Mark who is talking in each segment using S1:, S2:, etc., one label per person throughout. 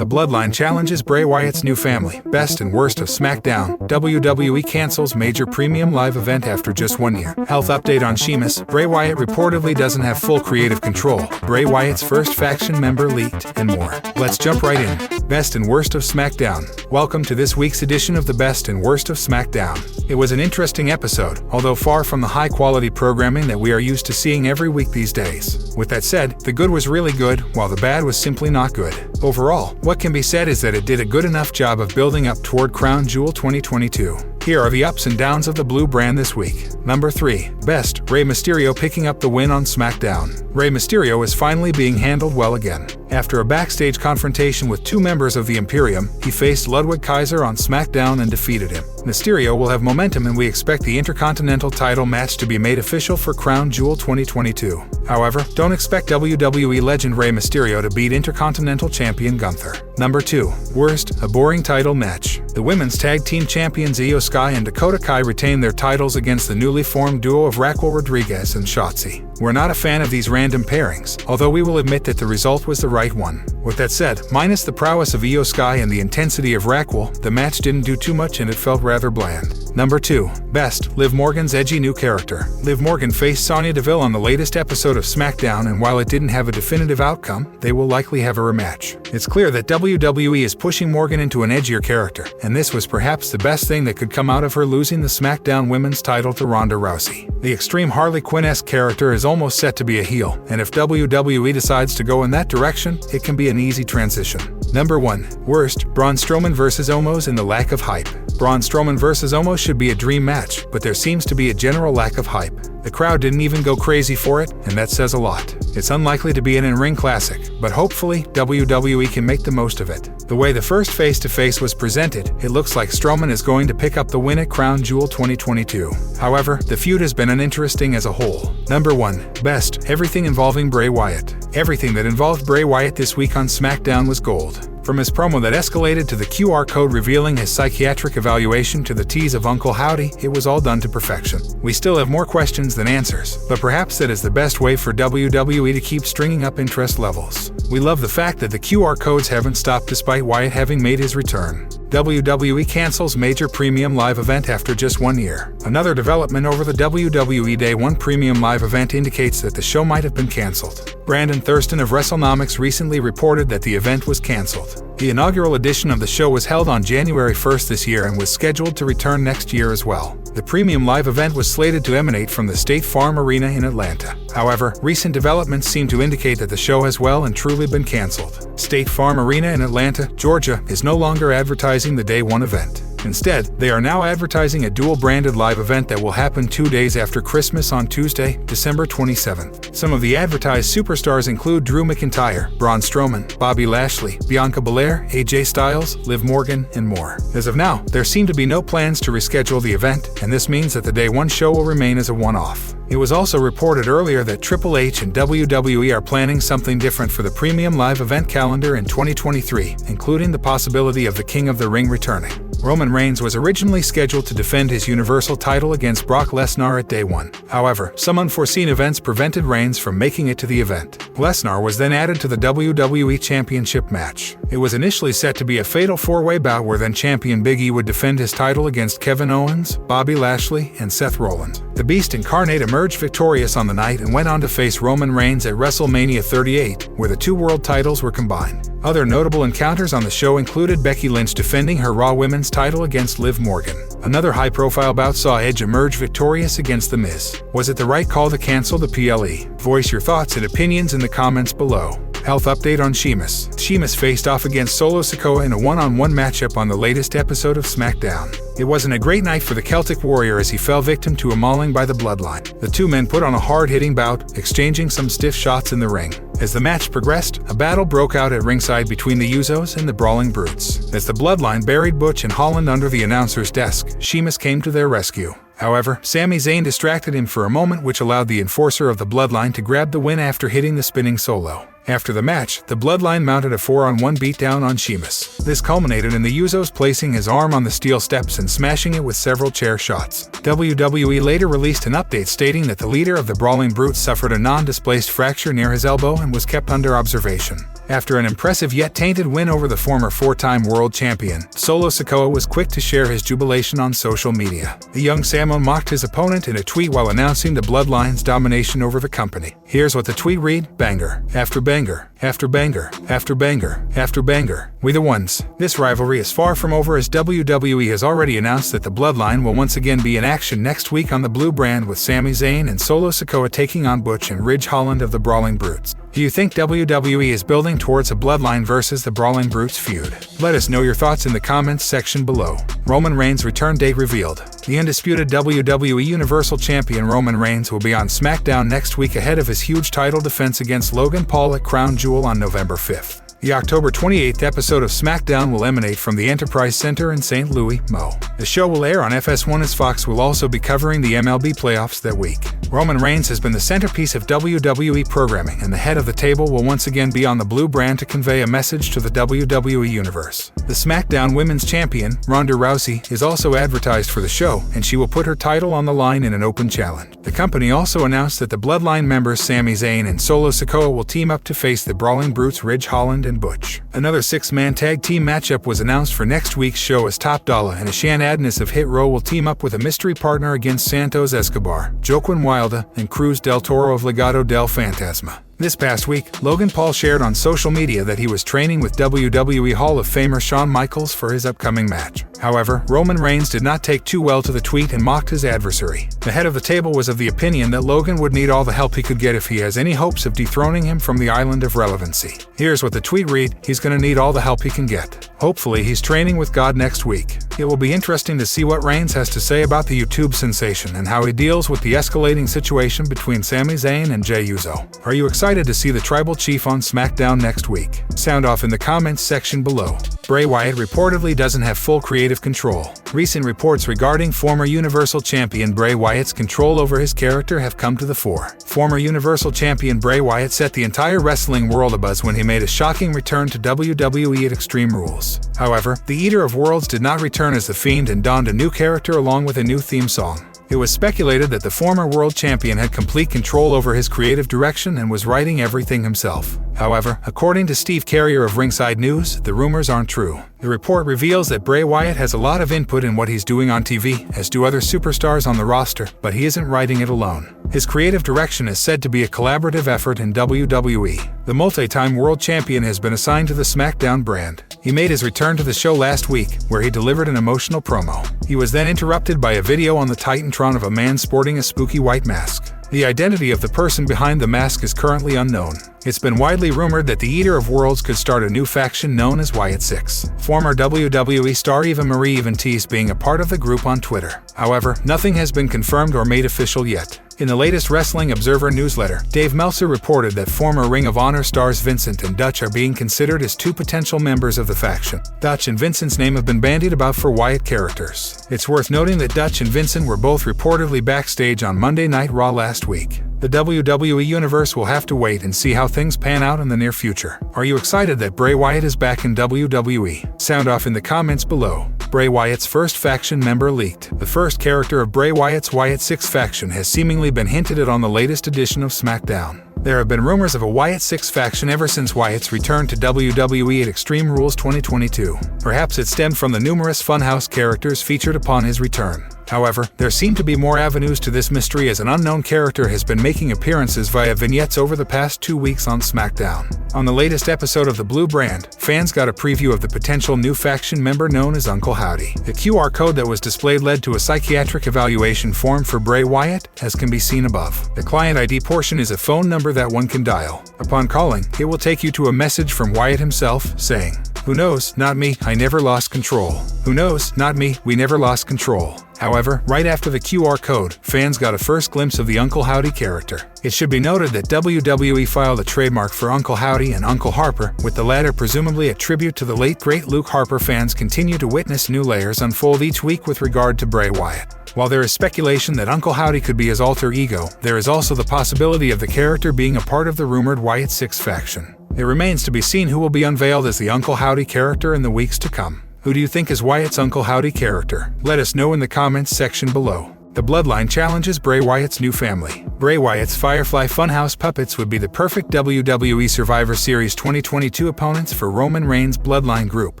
S1: The Bloodline challenges Bray Wyatt's new family. Best and worst of SmackDown. WWE cancels major premium live event after just 1 year. Health update on Sheamus. Bray Wyatt reportedly doesn't have full creative control. Bray Wyatt's first faction member leaked, and more. Let's jump right in. Best and worst of SmackDown. Welcome to this week's edition of the Best and Worst of SmackDown. It was an interesting episode, although far from the high-quality programming that we are used to seeing every week these days. With that said, the good was really good, while the bad was simply not good. Overall, what can be said is that it did a good enough job of building up toward Crown Jewel 2022. Here are the ups and downs of the blue brand this week. Number 3. Best, Rey Mysterio picking up the win on SmackDown. Rey Mysterio is finally being handled well again. After a backstage confrontation with 2 members of the Imperium, he faced Ludwig Kaiser on SmackDown and defeated him. Mysterio will have momentum, and we expect the Intercontinental title match to be made official for Crown Jewel 2022. However, don't expect WWE legend Rey Mysterio to beat Intercontinental Champion Gunther. Number 2. Worst, a boring title match. The women's tag team champions Io Sky and Dakota Kai retained their titles against the newly formed duo of Raquel Rodriguez and Shotzi. We're not a fan of these random pairings, although we will admit that the result was the right one. With that said, minus the prowess of Io Sky and the intensity of Raquel, the match didn't do too much and it felt rather bland. Number 2. Best, Liv Morgan's edgy new character. Liv Morgan faced Sonya Deville on the latest episode of SmackDown, and while it didn't have a definitive outcome, they will likely have a rematch. It's clear that WWE is pushing Morgan into an edgier character, and this was perhaps the best thing that could come out of her losing the SmackDown Women's title to Ronda Rousey. The extreme Harley Quinn-esque character is almost set to be a heel, and if WWE decides to go in that direction, it can be an easy transition. Number 1. Worst, Braun Strowman vs. Omos and the lack of hype. Braun Strowman vs. Omos should be a dream match, but there seems to be a general lack of hype. The crowd didn't even go crazy for it, and that says a lot. It's unlikely to be an in-ring classic, but hopefully WWE can make the most of it. The way the first face-to-face was presented, it looks like Strowman is going to pick up the win at Crown Jewel 2022. However, the feud has been uninteresting as a whole. Number 1. Best, everything involving Bray Wyatt. Everything that involved Bray Wyatt this week on SmackDown was gold. From his promo that escalated to the QR code revealing his psychiatric evaluation to the tease of Uncle Howdy, it was all done to perfection. We still have more questions than answers, but perhaps that is the best way for WWE to keep stringing up interest levels. We love the fact that the QR codes haven't stopped despite Wyatt having made his return. WWE cancels major premium live event after just 1 year. Another development over the WWE Day 1 premium live event indicates that the show might have been canceled. Brandon Thurston of WrestleNomics recently reported that the event was canceled. The inaugural edition of the show was held on January 1st this year and was scheduled to return next year as well. The premium live event was slated to emanate from the State Farm Arena in Atlanta. However, recent developments seem to indicate that the show has well and truly been canceled. State Farm Arena in Atlanta, Georgia, is no longer advertising the Day 1 event. Instead, they are now advertising a dual-branded live event that will happen 2 days after Christmas on Tuesday, December 27th. Some of the advertised superstars include Drew McIntyre, Braun Strowman, Bobby Lashley, Bianca Belair, AJ Styles, Liv Morgan, and more. As of now, there seem to be no plans to reschedule the event, and this means that the Day 1 show will remain as a one-off. It was also reported earlier that Triple H and WWE are planning something different for the premium live event calendar in 2023, including the possibility of the King of the Ring returning. Roman Reigns was originally scheduled to defend his Universal title against Brock Lesnar at Day 1. However, some unforeseen events prevented Reigns from making it to the event. Lesnar was then added to the WWE Championship match. It was initially set to be a fatal 4-way bout where then champion Big E would defend his title against Kevin Owens, Bobby Lashley, and Seth Rollins. The Beast Incarnate emerged victorious on the night and went on to face Roman Reigns at WrestleMania 38, where the 2 world titles were combined. Other notable encounters on the show included Becky Lynch defending her Raw Women's title against Liv Morgan. Another high-profile bout saw Edge emerge victorious against The Miz. Was it the right call to cancel the PLE? Voice your thoughts and opinions in the comments below. Health update on Sheamus. Sheamus faced off against Solo Sikoa in a one-on-one matchup on the latest episode of SmackDown. It wasn't a great night for the Celtic Warrior as he fell victim to a mauling by the Bloodline. The 2 men put on a hard-hitting bout, exchanging some stiff shots in the ring. As the match progressed, a battle broke out at ringside between the Usos and the Brawling Brutes. As the Bloodline buried Butch and Holland under the announcer's desk, Sheamus came to their rescue. However, Sami Zayn distracted him for a moment, which allowed the enforcer of the Bloodline to grab the win after hitting the spinning solo. After the match, the Bloodline mounted a 4-on-1 beatdown on Sheamus. This culminated in the Usos placing his arm on the steel steps and smashing it with several chair shots. WWE later released an update stating that the leader of the Brawling Brutes suffered a non-displaced fracture near his elbow and was kept under observation. After an impressive yet tainted win over the former four-time world champion, Solo Sikoa was quick to share his jubilation on social media. The young Samo mocked his opponent in a tweet while announcing the Bloodline's domination over the company. Here's what the tweet read: "Banger after banger after banger after banger after banger. We the ones." This rivalry is far from over, as WWE has already announced that the Bloodline will once again be in action next week on the Blue brand, with Sami Zayn and Solo Sikoa taking on Butch and Ridge Holland of the Brawling Brutes. Do you think WWE is building towards a Bloodline versus the Brawling Brutes feud? Let us know your thoughts in the comments section below. Roman Reigns' return date revealed. The undisputed WWE Universal Champion Roman Reigns will be on SmackDown next week ahead of his huge title defense against Logan Paul at Crown Jewel on November 5th. The October 28th episode of SmackDown will emanate from the Enterprise Center in St. Louis, Mo. The show will air on FS1, as Fox will also be covering the MLB playoffs that week. Roman Reigns has been the centerpiece of WWE programming, and the head of the table will once again be on the Blue brand to convey a message to the WWE Universe. The SmackDown Women's Champion, Ronda Rousey, is also advertised for the show, and she will put her title on the line in an open challenge. The company also announced that the Bloodline members Sami Zayn and Solo Sikoa will team up to face the Brawling Brutes Ridge Holland and Butch. Another six-man tag team matchup was announced for next week's show, as Top Dollar and Ashan Adnis of Hit Row will team up with a mystery partner against Santos Escobar, Joaquin Wilder, and Cruz del Toro of Legado del Fantasma. This past week, Logan Paul shared on social media that he was training with WWE Hall of Famer Shawn Michaels for his upcoming match. However, Roman Reigns did not take too well to the tweet and mocked his adversary. The head of the table was of the opinion that Logan would need all the help he could get if he has any hopes of dethroning him from the island of relevancy. Here's what the tweet read: "He's gonna need all the help he can get. Hopefully he's training with God next week." It will be interesting to see what Reigns has to say about the YouTube sensation and how he deals with the escalating situation between Sami Zayn and Jey Uso. Are you excited to see the Tribal Chief on SmackDown next week? Sound off in the comments section below. Bray Wyatt reportedly doesn't have full creative control. Recent reports regarding former Universal Champion Bray Wyatt's control over his character have come to the fore. Former Universal Champion Bray Wyatt set the entire wrestling world abuzz when he made a shocking return to WWE at Extreme Rules. However, the Eater of Worlds did not return as the Fiend and donned a new character along with a new theme song. It was speculated that the former world champion had complete control over his creative direction and was writing everything himself. However, according to Steve Carrier of Ringside News, the rumors aren't true. The report reveals that Bray Wyatt has a lot of input in what he's doing on TV, as do other superstars on the roster, but he isn't writing it alone. His creative direction is said to be a collaborative effort in WWE. The multi-time world champion has been assigned to the SmackDown brand. He made his return to the show last week, where he delivered an emotional promo. He was then interrupted by a video on the Titantron of a man sporting a spooky white mask. The identity of the person behind the mask is currently unknown. It's been widely rumored that the Eater of Worlds could start a new faction known as Wyatt 6. Former WWE star Eva Marie even teased being a part of the group on Twitter. However, nothing has been confirmed or made official yet. In the latest Wrestling Observer newsletter, Dave Meltzer reported that former Ring of Honor stars Vincent and Dutch are being considered as two potential members of the faction. Dutch and Vincent's name have been bandied about for Wyatt characters. It's worth noting that Dutch and Vincent were both reportedly backstage on Monday Night Raw last week. The WWE Universe will have to wait and see how things pan out in the near future. Are you excited that Bray Wyatt is back in WWE? Sound off in the comments below. Bray Wyatt's first faction member leaked. The first character of Bray Wyatt's Wyatt 6 faction has seemingly been hinted at on the latest edition of SmackDown. There have been rumors of a Wyatt 6 faction ever since Wyatt's return to WWE at Extreme Rules 2022. Perhaps it stemmed from the numerous Funhouse characters featured upon his return. However, there seem to be more avenues to this mystery, as an unknown character has been making appearances via vignettes over the past 2 weeks on SmackDown. On the latest episode of the Blue brand, fans got a preview of the potential new faction member known as Uncle Howdy. The QR code that was displayed led to a psychiatric evaluation form for Bray Wyatt, as can be seen above. The client ID portion is a phone number that one can dial. Upon calling, it will take you to a message from Wyatt himself, saying, "Who knows, not me, I never lost control. Who knows, not me, we never lost control." However, right after the QR code, fans got a first glimpse of the Uncle Howdy character. It should be noted that WWE filed a trademark for Uncle Howdy and Uncle Harper, with the latter presumably a tribute to the late great Luke Harper. Fans continue to witness new layers unfold each week with regard to Bray Wyatt. While there is speculation that Uncle Howdy could be his alter ego, there is also the possibility of the character being a part of the rumored Wyatt 6 faction. It remains to be seen who will be unveiled as the Uncle Howdy character in the weeks to come. Who do you think is Wyatt's Uncle Howdy character? Let us know in the comments section below. The Bloodline challenges Bray Wyatt's new family. Bray Wyatt's Firefly Funhouse puppets would be the perfect WWE Survivor Series 2022 opponents for Roman Reigns' Bloodline group,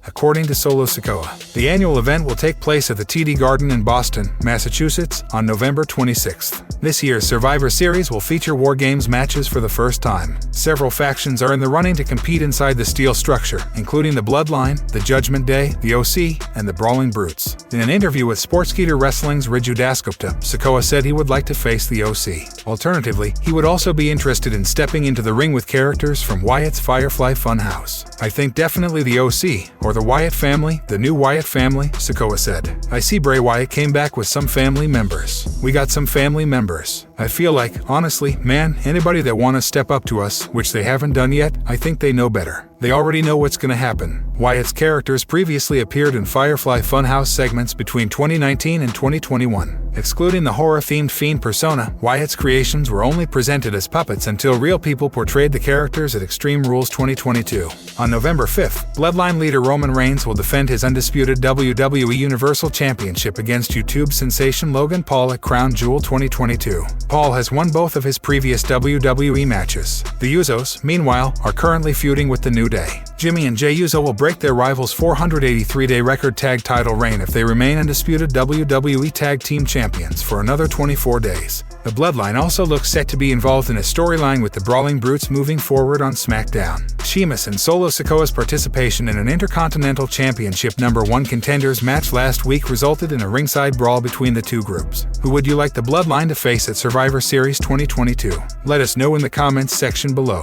S1: according to Solo Sikoa. The annual event will take place at the TD Garden in Boston, Massachusetts, on November 26th. This year's Survivor Series will feature War Games matches for the first time. Several factions are in the running to compete inside the steel structure, including the Bloodline, the Judgment Day, the OC, and the Brawling Brutes. In an interview with Sportskeeda Wrestling's Raju Dasgupta, Sikoa said he would like to face the OC. Alternatively, he would also be interested in stepping into the ring with characters from Wyatt's Firefly Funhouse. I think definitely the OC, or the Wyatt family, the new Wyatt family, Sikoa said. I see Bray Wyatt came back with some family members. We got some family members. I feel like, honestly, man, anybody that want to step up to us, which they haven't done yet, I think they know better. They already know what's gonna happen. Wyatt's characters previously appeared in Firefly Funhouse segments between 2019 and 2021. Excluding the horror-themed Fiend persona, Wyatt's creations were only presented as puppets until real people portrayed the characters at Extreme Rules 2022. On November 5th, Bloodline leader Roman Reigns will defend his undisputed WWE Universal Championship against YouTube sensation Logan Paul at Crown Jewel 2022. Paul has won both of his previous WWE matches. The Usos, meanwhile, are currently feuding with the New Day. Jimmy and Jey Uso will break their rivals' 483-day record tag title reign if they remain undisputed WWE Tag Team Champions for another 24 days. The Bloodline also looks set to be involved in a storyline with the Brawling Brutes moving forward on SmackDown. Sheamus and Solo Sikoa's participation in an Intercontinental Championship #1 contenders match last week resulted in a ringside brawl between the two groups. Who would you like the Bloodline to face at Survivor Series 2022? Let us know in the comments section below.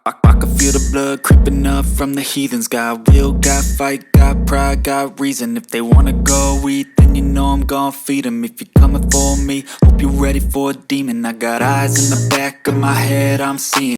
S2: I can feel the blood creeping up from the heathens. Got will, got fight, got pride, got reason. If they wanna go eat, then you know I'm gon' feed them. If you're coming for me, hope you're ready for a demon. I got eyes in the back of my head, I'm seeing